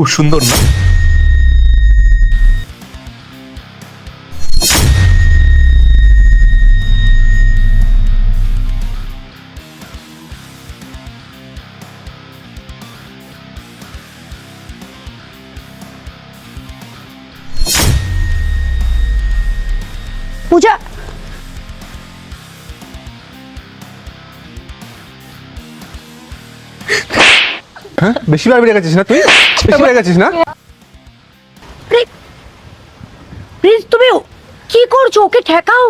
খুব সুন্দর না? পূজা, হ্যাঁ বেশিবার বেড়ে গেছিস না তুই? বেড়ে গেছিস না? প্লিজ তুমি কি করছো? ওকে ঠেকাও।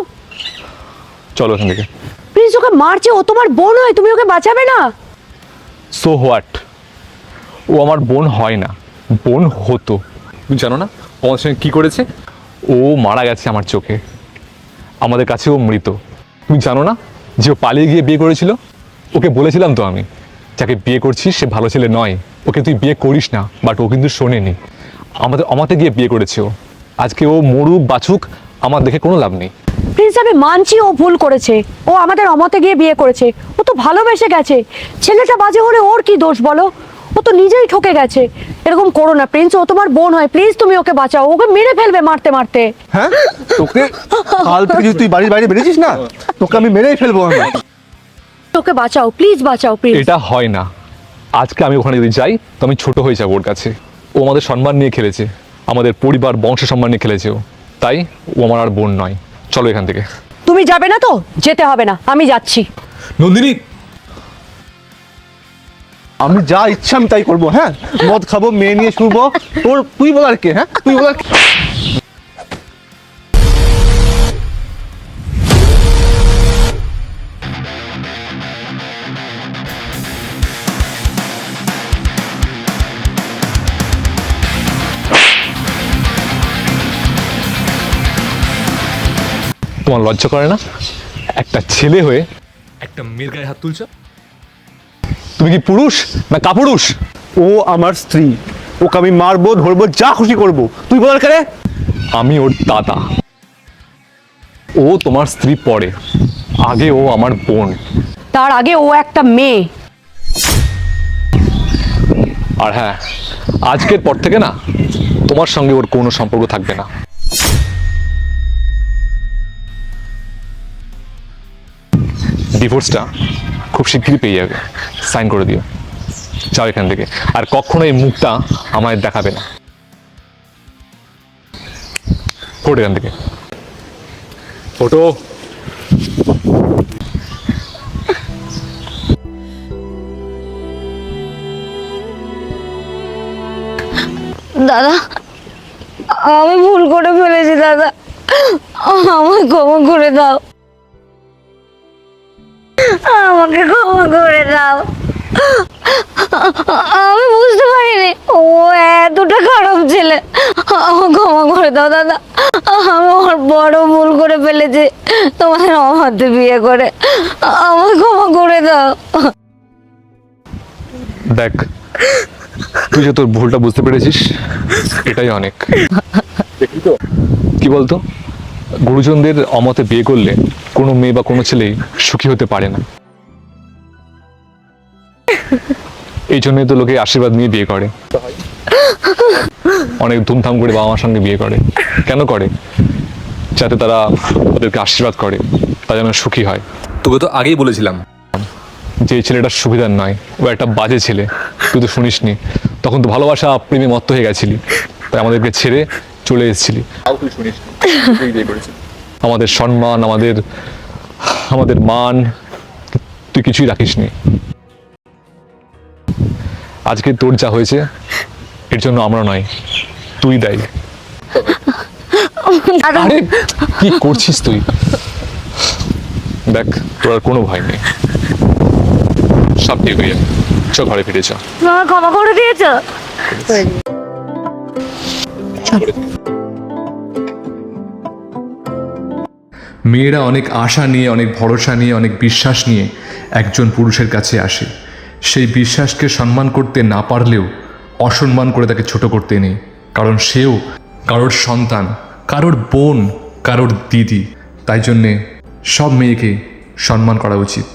চলো এখান থেকে। প্লিজ, ওকে মারছে, ও তোমার বোন হয়, তুমি ওকে বাঁচাবে না? So what? ও আমার বোন হয় না, বোন হতো। তুমি জানো না ও আমার সঙ্গে কী করেছে? ও মারা গেছে আমার চোখে, আমাদের কাছে ও মৃত। তুমি জানো না যে ও পালিয়ে গিয়ে বিয়ে করেছিল? ওকে বলেছিলাম তো আমি, যাকে বিয়ে করছিস সে ভালো ছেলে নয়, ওকে তুই বিয়ে করিস না। বাট ও কিন্তু শোনেনি, আমাতে গিয়ে বিয়ে করেছে ও। আজকে ও মরুক বাঁচুক, আমার দেখে কোনো লাভ নেই। প্লিজ, আমি মানছি ও ভুল করেছে, ও আমাদের অমতে গিয়ে বিয়ে করেছে, ও তো ভালোবেসে গেছে। ছেলেটা বাজে হলে ওর কি দোষ বলো? ও তো নিজেই ঠকে গেছে। এরকম করো না প্রিন্স, ও তোমার বোন হয়, প্লিজ তুমি ওকে বাঁচাও, ওকে মেরে ফেলবে মারতে মারতে। হ্যাঁ তোকে কাল থেকে যদি তুই বাড়ির বাইরে বেরিয়েছিস না, তোকে আমি মেরেই ফেলবো। আমি ওকে বাঁচাও, প্লিজ বাঁচাও প্লিজ। এটা হয় না। আজকে আমি ওখানে যদি যাই তো আমি ছোট হয়ে যাবো ওর কাছে। ও আমাদের সম্মান নিয়ে খেলেছে, আমাদের পরিবার বংশ সম্মান নিয়ে খেলেছে ও, তাই ও আমার আর বোন নয়। চলো এখান থেকে। তুমি যাবে না তো? যেতে হবে না, আমি যাচ্ছি। নন্দিনী, আমি যা ইচ্ছা আমি তাই করবো। হ্যাঁ, মদ খাবো, মেয়ে নিয়ে শুবো, তোর তুই বলার কে? হ্যাঁ তুই বলার কে? তোমার লজ্জা করে না? একটা ছেলে হয়ে একটা মেয়ের গায়ে হাত তুলছো? তুমি কি পুরুষ না কাপুরুষ? ও আমার স্ত্রী, ওকে আমি মারবো, ধরবো, যা খুশি করবো। তুই বলার কে রে? আমি ওর দাদা। ও তোমার স্ত্রী পরে, আগে ও আমার বোন। তার আগে ও একটা মেয়ে। আর হ্যাঁ, আজকের পর থেকে না তোমার সঙ্গে ওর কোনো সম্পর্ক থাকবে না। ডিভোর্সটা খুব শিগগিরই পেয়ে যাবে, সাইন করে দিও। যাও এখান থেকে, আর কখনো এই মুখটা আমায় দেখাবে না। ফোটো এখান থেকে, ফটো। দাদা, আমি ভুল করে ফেলেছি দাদা, আমায় ক্ষমা করে দাও, আমাকে ক্ষমা করে দাও। আমি বুঝতে পারিনি ও এতটা খারাপ ছেলে। আমাকে ক্ষমা করে দাও দাদা, আমি আমার বড় ভুল করে ফেলেছি তোমাদের অমতে বিয়ে করে। আমাকে ক্ষমা করে দাও। দেখ, তুই যে তোর ভুলটা বুঝতে পেরেছিস এটাই অনেক। কি বলতো, গুরুজনদের অমতে বিয়ে করলে কোনো মেয়ে বা কোনো ছেলেই সুখী হতে পারে না। এই জন্যই তো লোকে আশীর্বাদ নিয়ে বিয়ে করে, অনেক ধুমধাম করে বাবা মার সঙ্গে বিয়ে করে। কেন করে? যাতে তারা ওদেরকে আশীর্বাদ করে, তা যেন সুখী হয়। তোকে তো আগেই বলেছিলাম যে এই ছেলেটা সুবিধার নয়, ও একটা বাজে ছেলে। তুই তো শুনিসনি, তখন তো ভালোবাসা প্রেমে মত্ত হয়ে গেছিলি, তাই আমাদেরকে ছেড়ে চলে এসেছিলি। আমাদের সম্মান, আমাদের মান তুই কিছুই রাখিসনি। আজকে তোর যা হয়েছে এর জন্য আমরা নয়, তুই দায়ী। আরে কি করছিস তুই? দেখ, তোর আর কোনো ভয় নেই, সব ঠিক হয়ে যাবে। চ, ঘরে ফিরে চ। তোমার ক্ষমা করে দিয়েছো? মেয়েরা অনেক আশা নিয়ে, অনেক ভরসা নিয়ে, অনেক বিশ্বাস নিয়ে একজন পুরুষের কাছে আসে। সেই বিশ্বাসকে সম্মান করতে না পারলেও অসম্মান করে তাকে ছোট করতে নেই, কারণ সেও কারোর সন্তান, কারোর বোন, কারোর দিদি। তাই জন্যে সব মেয়েকে সম্মান করা উচিত।